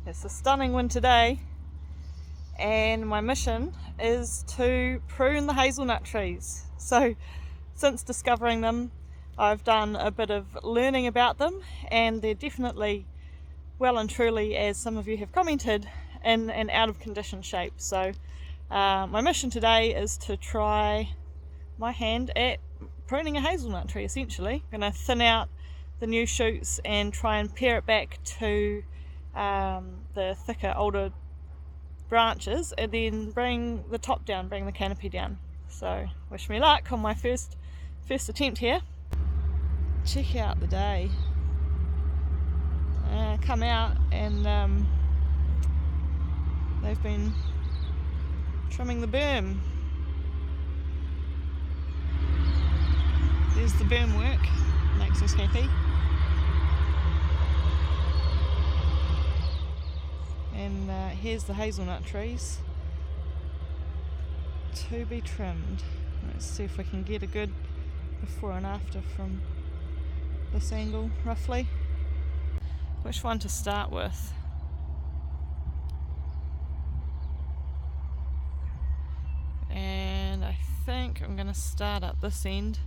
It's a stunning winter day, and my mission is to prune the hazelnut trees. So since discovering them, I've done a bit of learning about them, and they're definitely well and truly, as some of you have commented, in an out of condition shape. So my mission today is to try my hand at pruning a hazelnut tree. Essentially, I'm going to thin out the new shoots and try and pare it back to the thicker, older branches, and then bring the top down, bring the canopy down. So wish me luck on my first attempt here. Check out the day. Come out and they've been trimming the berm. There's the berm work, makes us happy. And here's the hazelnut trees to be trimmed. Let's see if we can get a good before and after from this angle, roughly. Which one to start with? And I think I'm going to start at this end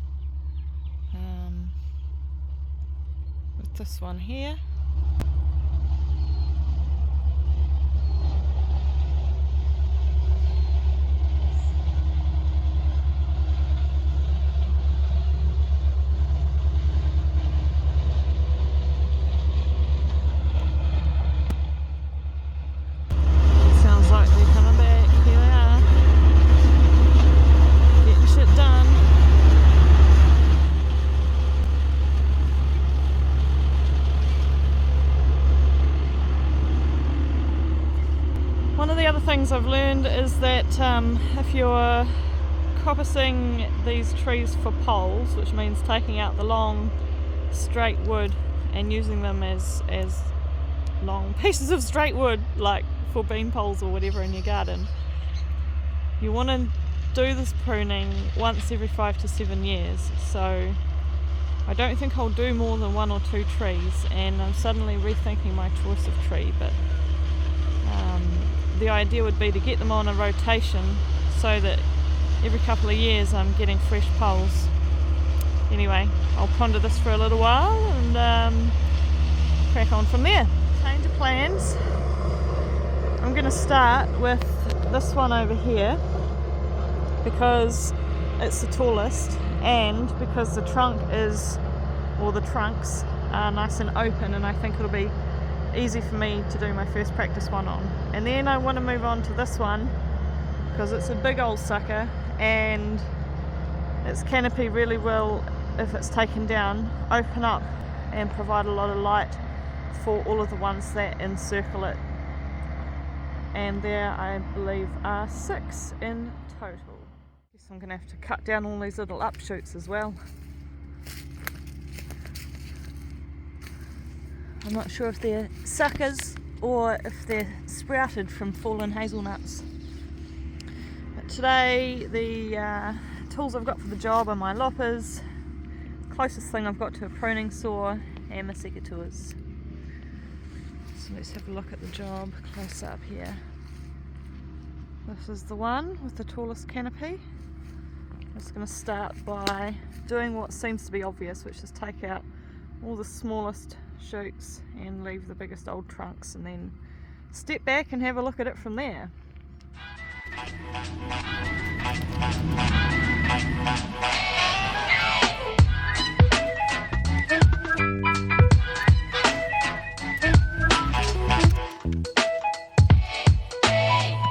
with this one here. One of the other things I've learned is that if you're coppicing these trees for poles, which means taking out the long straight wood and using them as long pieces of straight wood, like for bean poles or whatever in your garden, you want to do this pruning once every 5 to 7 years. So I don't think I'll do more than 1 or 2 trees, and I'm suddenly rethinking my choice of tree, but the idea would be to get them on a rotation so that every couple of years I'm getting fresh poles. Anyway, I'll ponder this for a little while and crack on from there. Change of plans. I'm going to start with this one over here because it's the tallest, and because the trunks are nice and open, and I think it'll be easy for me to do my first practice one on. And then I want to move on to this one because it's a big old sucker, and its canopy really will, if it's taken down, open up and provide a lot of light for all of the ones that encircle it. And there, I believe, are 6 in total. Guess I'm going to have to cut down all these little upshoots as well. I'm not sure if they're suckers or if they're sprouted from fallen hazelnuts. But today the tools I've got for the job are my loppers, closest thing I've got to a pruning saw, and my secateurs. So let's have a look at the job close up here. This is the one with the tallest canopy. I'm just going to start by doing what seems to be obvious, which is take out all the smallest shoots and leave the biggest old trunks, and then step back and have a look at it from there.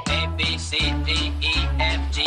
A, B, C, D, E, F, G.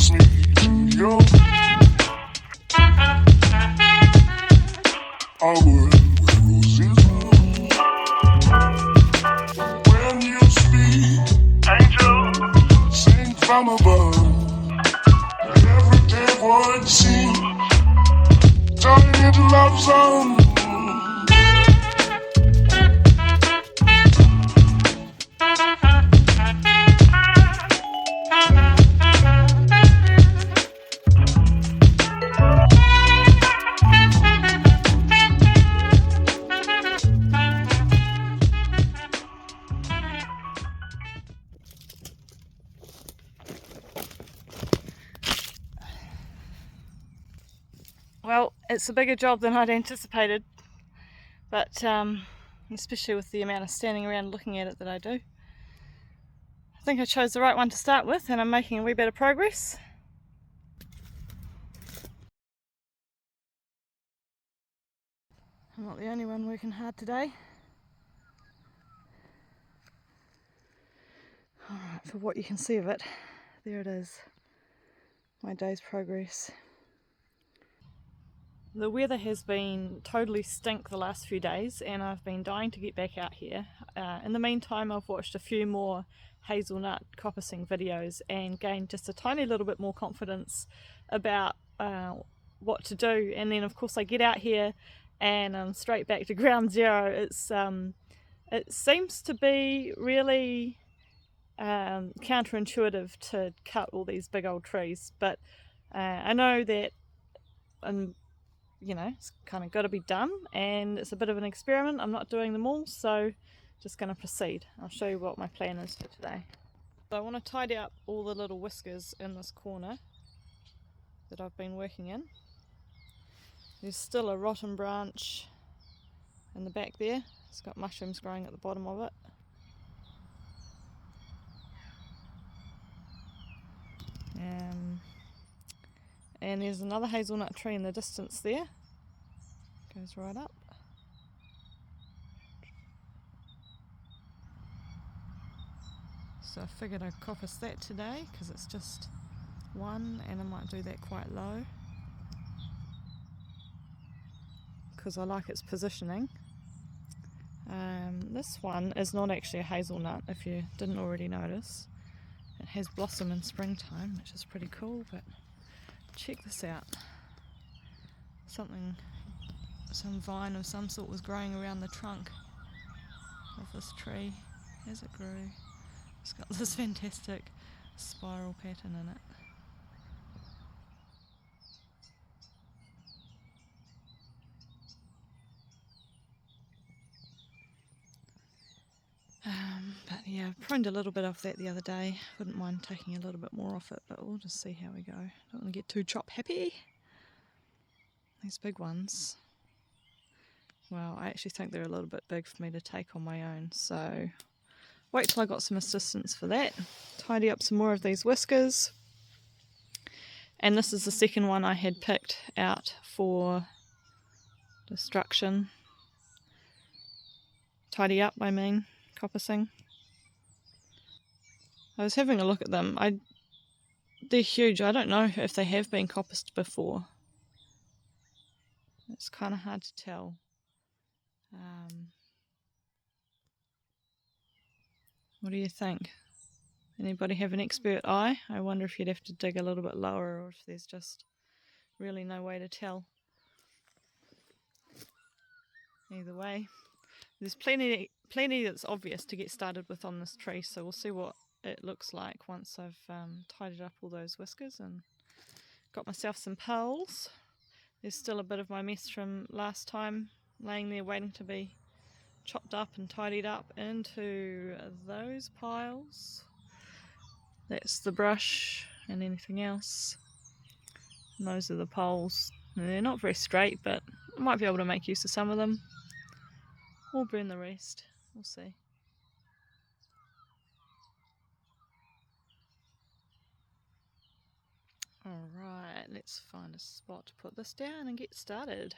kills me. You, I would where roses bloom. When you speak, angel, sing from above. Everyday would seem turning into love song. Well, it's a bigger job than I'd anticipated, but especially with the amount of standing around looking at it that I do. I think I chose the right one to start with, and I'm making a wee bit of progress. I'm not the only one working hard today. Alright, for what you can see of it, there it is, my day's progress. The weather has been totally stink the last few days, and I've been dying to get back out here. In the meantime, I've watched a few more hazelnut coppicing videos and gained just a tiny little bit more confidence about what to do. And then of course I get out here and I'm straight back to ground zero. It seems to be really counterintuitive to cut all these big old trees, but I know that you know, it's kind of got to be done, and it's a bit of an experiment. I'm not doing them all, so just going to proceed. I'll show you what my plan is for today. So I want to tidy up all the little whiskers in this corner that I've been working in. There's still a rotten branch in the back there. It's got mushrooms growing at the bottom of it. And there's another hazelnut tree in the distance there. Goes right up. So I figured I'd coppice that today because it's just one, and I might do that quite low because I like its positioning. This one is not actually a hazelnut, if you didn't already notice. It has blossom in springtime, which is pretty cool, but check this out. Some vine of some sort was growing around the trunk of this tree as it grew. It's got this fantastic spiral pattern in it. But yeah, I pruned a little bit off that the other day. Wouldn't mind taking a little bit more off it, but we'll just see how we go. Don't want to get too chop happy. These big ones, well, I actually think they're a little bit big for me to take on my own, so wait till I got some assistance for that. Tidy up some more of these whiskers. And this is the second one I had picked out for destruction. Tidy up, I mean, coppicing. I was having a look at them. They're huge. I don't know if they have been coppiced before. It's kind of hard to tell. What do you think? Anybody have an expert eye? I wonder if you'd have to dig a little bit lower, or if there's just really no way to tell. Either way, there's plenty that's obvious to get started with on this tree, so we'll see what it looks like once I've tidied up all those whiskers and got myself some poles. There's still a bit of my mess from last time laying there waiting to be chopped up and tidied up into those piles. That's the brush and anything else. And those are the poles. And they're not very straight, but I might be able to make use of some of them. Or burn the rest. We'll see. Alright, let's find a spot to put this down and get started.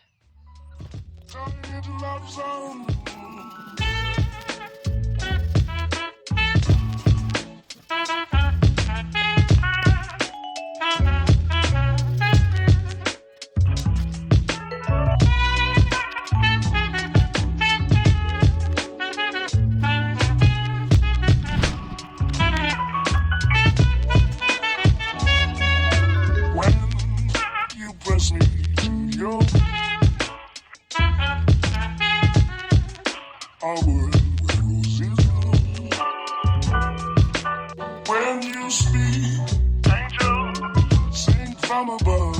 from above.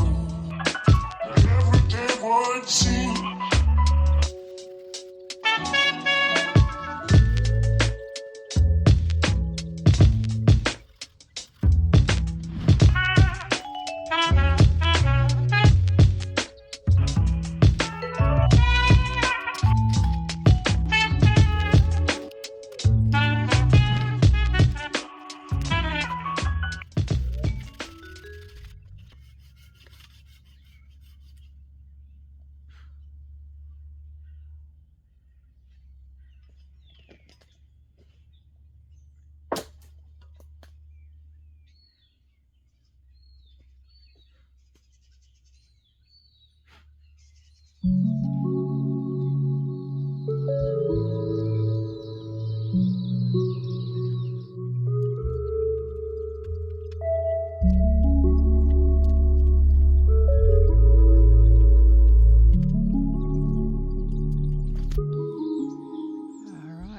Every day would seem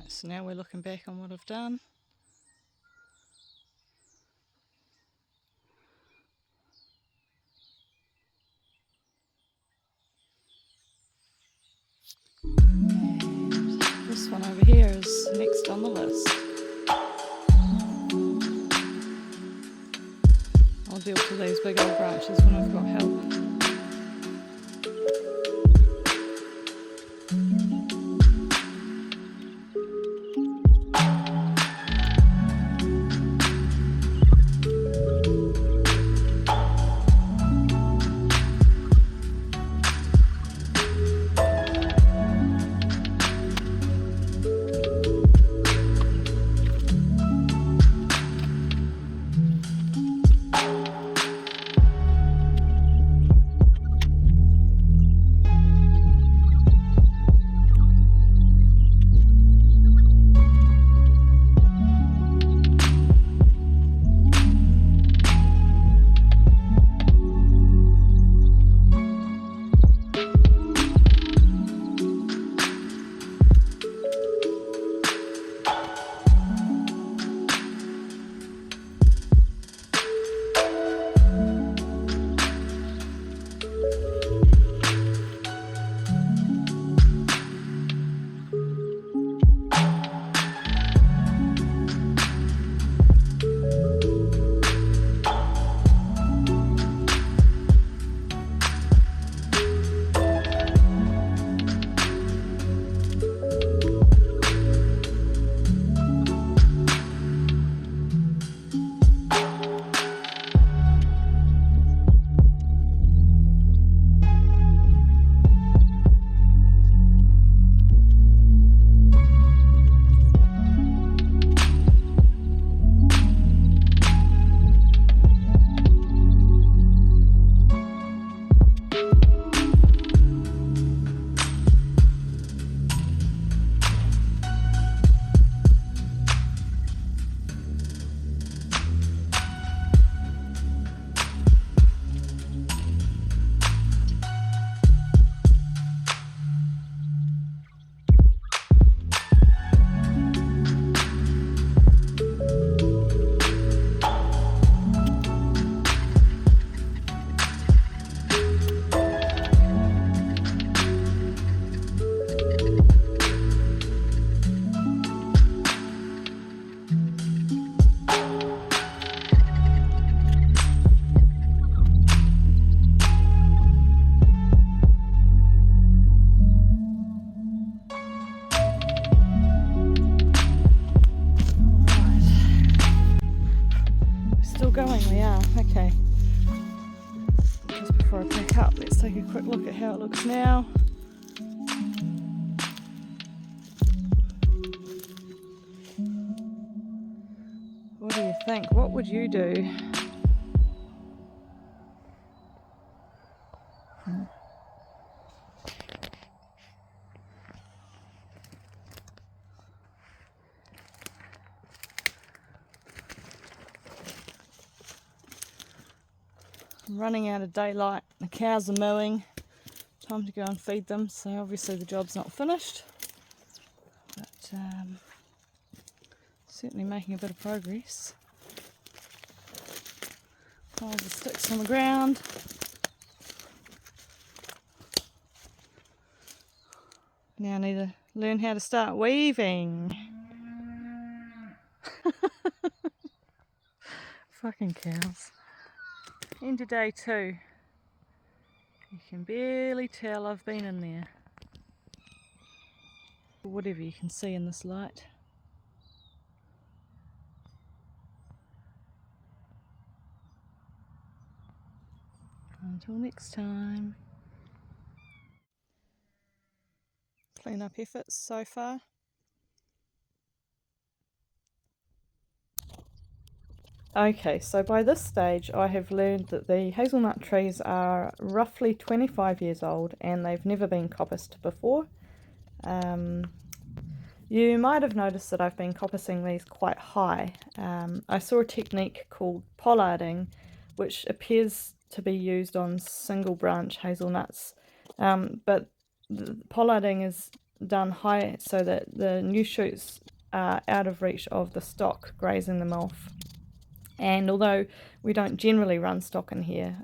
So now we're looking back on what I've done. And this one over here is next on the list. I'll deal with these big old branches when I've got help. Going, we are. Okay. Just before I pack up, let's take a quick look at how it looks now. What do you think? What would you do? I'm running out of daylight, the cows are mooing, time to go and feed them, so obviously the job's not finished, but certainly making a bit of progress. All the sticks on the ground. Now I need to learn how to start weaving. Fucking cows. End of day 2. You can barely tell I've been in there. Whatever you can see in this light. Until next time. Clean up efforts so far. Okay, so by this stage I have learned that the hazelnut trees are roughly 25 years old and they've never been coppiced before. You might have noticed that I've been coppicing these quite high. I saw a technique called pollarding, which appears to be used on single branch hazelnuts, but the pollarding is done high so that the new shoots are out of reach of the stock grazing them off. And although we don't generally run stock in here,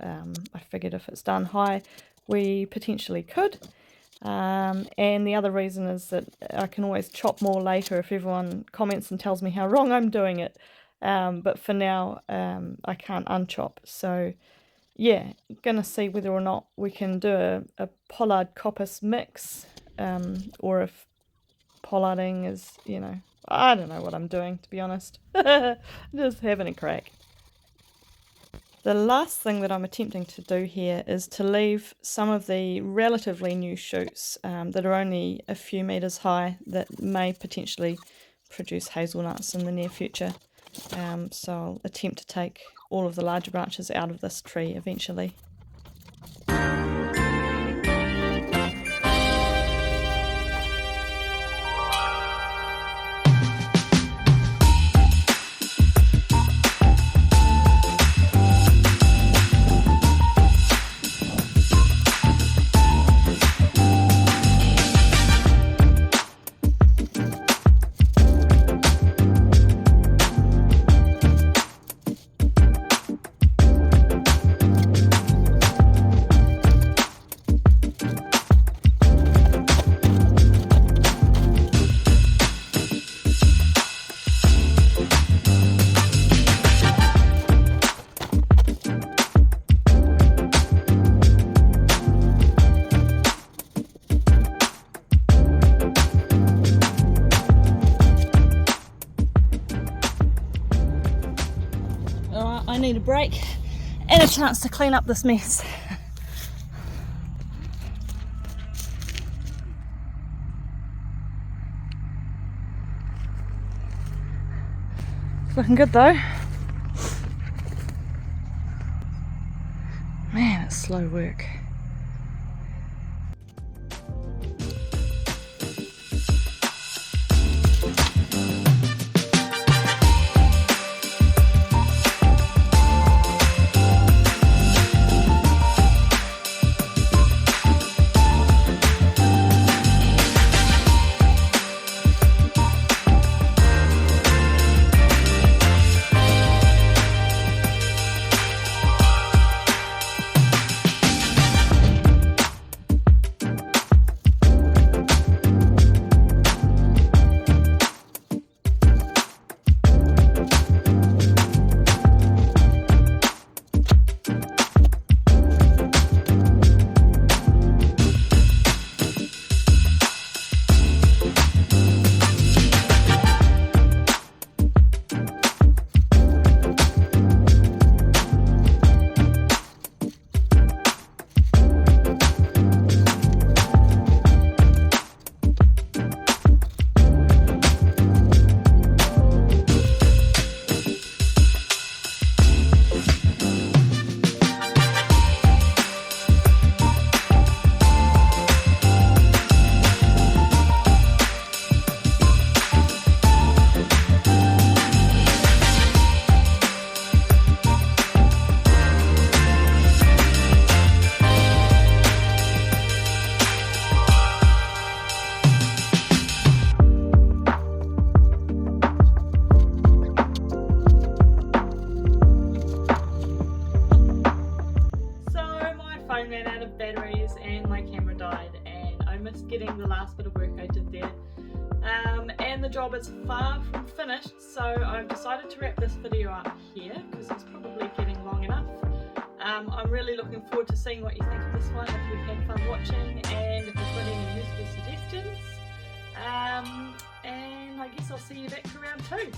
I figured if it's done high we potentially could. And the other reason is that I can always chop more later if everyone comments and tells me how wrong I'm doing it. But for now I can't unchop, so yeah, gonna see whether or not we can do a pollard coppice mix, or if pollarding is, you know, I don't know what I'm doing, to be honest. Just having a crack. The last thing that I'm attempting to do here is to leave some of the relatively new shoots that are only a few metres high that may potentially produce hazelnuts in the near future. So I'll attempt to take all of the larger branches out of this tree eventually. I need a break and a chance to clean up this mess. It's looking good though. Man, it's slow work. phone ran out of batteries and my camera died, and I missed getting the last bit of work I did there. And the job is far from finished, so I've decided to wrap this video up here because it's probably getting long enough. I'm really looking forward to seeing what you think of this one, if you've had fun watching, and if you've got any useful suggestions. And I guess I'll see you back for round 2.